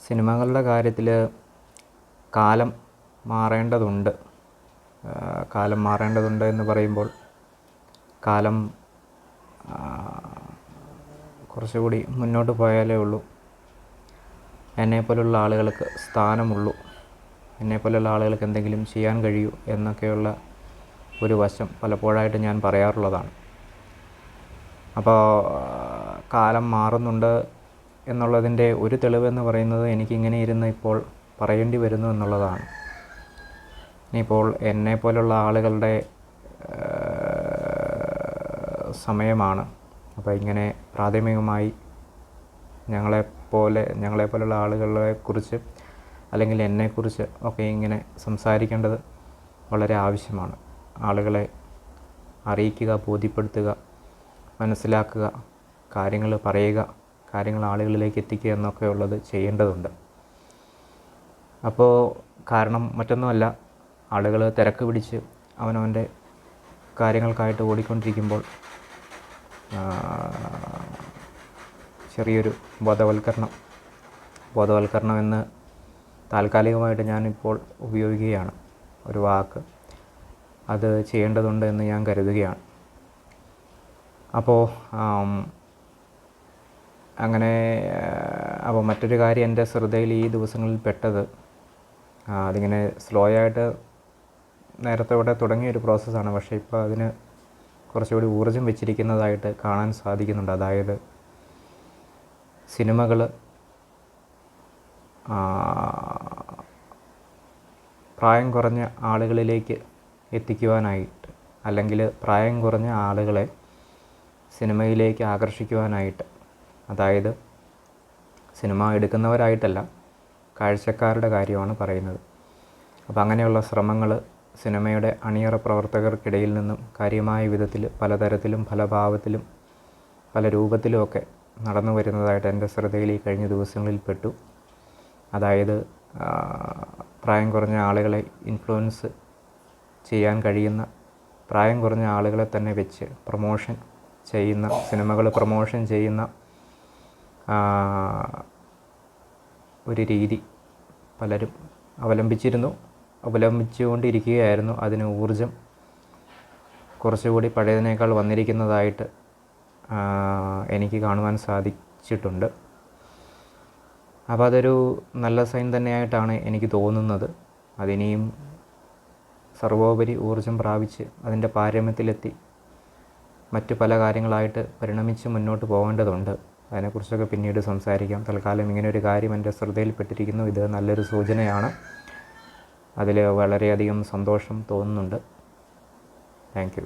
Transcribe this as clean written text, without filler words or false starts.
സിനിമകളുടെ കാര്യത്തിൽ കാലം മാറേണ്ടതുണ്ട്. കാലം മാറേണ്ടതുണ്ട് എന്ന് പറയുമ്പോൾ കാലം കുറച്ചുകൂടി മുന്നോട്ട് പോയാലേ ഉള്ളൂ എന്നെപ്പോലുള്ള ആളുകൾക്ക് സ്ഥാനമുള്ളൂ, എന്നെപ്പോലുള്ള ആളുകൾക്ക് എന്തെങ്കിലും ചെയ്യാൻ കഴിയൂ എന്നൊക്കെയുള്ള ഒരു വശം പലപ്പോഴായിട്ട് ഞാൻ പറയാറുള്ളതാണ്. അപ്പോൾ കാലം മാറുന്നുണ്ട് എന്നുള്ളതിൻ്റെ ഒരു തെളിവെന്ന് പറയുന്നത് എനിക്കിങ്ങനെ ഇരുന്ന് ഇപ്പോൾ പറയേണ്ടി വരുന്നു എന്നുള്ളതാണ്. ഇനിയിപ്പോൾ എന്നെപ്പോലുള്ള ആളുകളുടെ സമയമാണ്. അപ്പോൾ ഇങ്ങനെ പ്രാഥമികമായി ഞങ്ങളെപ്പോലുള്ള ആളുകളെക്കുറിച്ച് അല്ലെങ്കിൽ എന്നെക്കുറിച്ച് ഒക്കെ ഇങ്ങനെ സംസാരിക്കേണ്ടത് വളരെ ആവശ്യമാണ്. ആളുകളെ അറിയിക്കുക, ബോധ്യപ്പെടുത്തുക, മനസ്സിലാക്കുക, കാര്യങ്ങൾ പറയുക, കാര്യങ്ങൾ ആളുകളിലേക്ക് എത്തിക്കുക എന്നൊക്കെ ഉള്ളത് ചെയ്യേണ്ടതുണ്ട്. അപ്പോൾ കാരണം മറ്റൊന്നുമല്ല, ആളുകൾ തിരക്ക് പിടിച്ച് അവനവൻ്റെ കാര്യങ്ങൾക്കായിട്ട് ഓടിക്കൊണ്ടിരിക്കുമ്പോൾ ചെറിയൊരു ബോധവൽക്കരണം എന്ന് താൽക്കാലികമായിട്ട് ഞാനിപ്പോൾ ഉപയോഗിക്കുകയാണ് ഒരു വാക്ക്. അത് ചെയ്യേണ്ടതുണ്ട് എന്ന് ഞാൻ കരുതുകയാണ്. അപ്പോൾ അപ്പോൾ മറ്റൊരു കാര്യം എൻ്റെ ശ്രദ്ധയിൽ ഈ ദിവസങ്ങളിൽ പെട്ടത്, അതിങ്ങനെ സ്ലോ ആയിട്ട് നേരത്തെ ഇവിടെ തുടങ്ങിയൊരു പ്രോസസ്സാണ്. പക്ഷേ ഇപ്പോൾ അതിന് കുറച്ചുകൂടി ഊർജ്ജം വെച്ചിരിക്കുന്നതായിട്ട് കാണാൻ സാധിക്കുന്നുണ്ട്. അതായത് സിനിമകൾ പ്രായം കുറഞ്ഞ ആളുകളിലേക്ക് എത്തിക്കുവാനായിട്ട്, അല്ലെങ്കിൽ പ്രായം കുറഞ്ഞ ആളുകളെ സിനിമയിലേക്ക് ആകർഷിക്കുവാനായിട്ട്, അതായത് സിനിമ എടുക്കുന്നവരായിട്ടല്ല, കാഴ്ചക്കാരുടെ കാര്യമാണ് പറയുന്നത്. അപ്പോൾ അങ്ങനെയുള്ള ശ്രമങ്ങൾ സിനിമയുടെ അണിയറ പ്രവർത്തകർക്കിടയിൽ നിന്നും കാര്യമായ വിധത്തിൽ പലതരത്തിലും പല ഭാവത്തിലും പല രൂപത്തിലുമൊക്കെ നടന്നു വരുന്നതായിട്ട് എൻ്റെ ശ്രദ്ധയിൽ ഈ കഴിഞ്ഞ ദിവസങ്ങളിൽ പെട്ടു. അതായത് പ്രായം കുറഞ്ഞ ആളുകളെ ഇൻഫ്ലുവൻസ് ചെയ്യാൻ കഴിയുന്ന, പ്രായം കുറഞ്ഞ ആളുകളെ തന്നെ വെച്ച് സിനിമകൾ പ്രൊമോഷൻ ചെയ്യുന്ന ഒരു രീതി പലരും അവലംബിച്ചുകൊണ്ടിരിക്കുകയായിരുന്നു. അതിന് ഊർജം കുറച്ചുകൂടി പഴയതിനേക്കാൾ വന്നിരിക്കുന്നതായിട്ട് എനിക്ക് കാണുവാൻ സാധിച്ചിട്ടുണ്ട്. അപ്പോൾ അതൊരു നല്ല സൈൻ തന്നെയായിട്ടാണ് എനിക്ക് തോന്നുന്നത്. അതിനെയും സർവോപരി ഊർജം പ്രാപിച്ച് അതിൻ്റെ പാരമ്യത്തിലെത്തി മറ്റു പല കാര്യങ്ങളായിട്ട് പരിണമിച്ച് മുന്നോട്ട് പോകേണ്ടതുണ്ട്. അതിനെക്കുറിച്ചൊക്കെ പിന്നീട് സംസാരിക്കാം. തൽക്കാലം ഇങ്ങനെയൊരു കാര്യം എൻ്റെ ശ്രദ്ധയിൽപ്പെട്ടിരിക്കുന്നു. ഇത് നല്ലൊരു സൂചനയാണ്. അതിൽ വളരെയധികം സന്തോഷം തോന്നുന്നുണ്ട്. Thank you.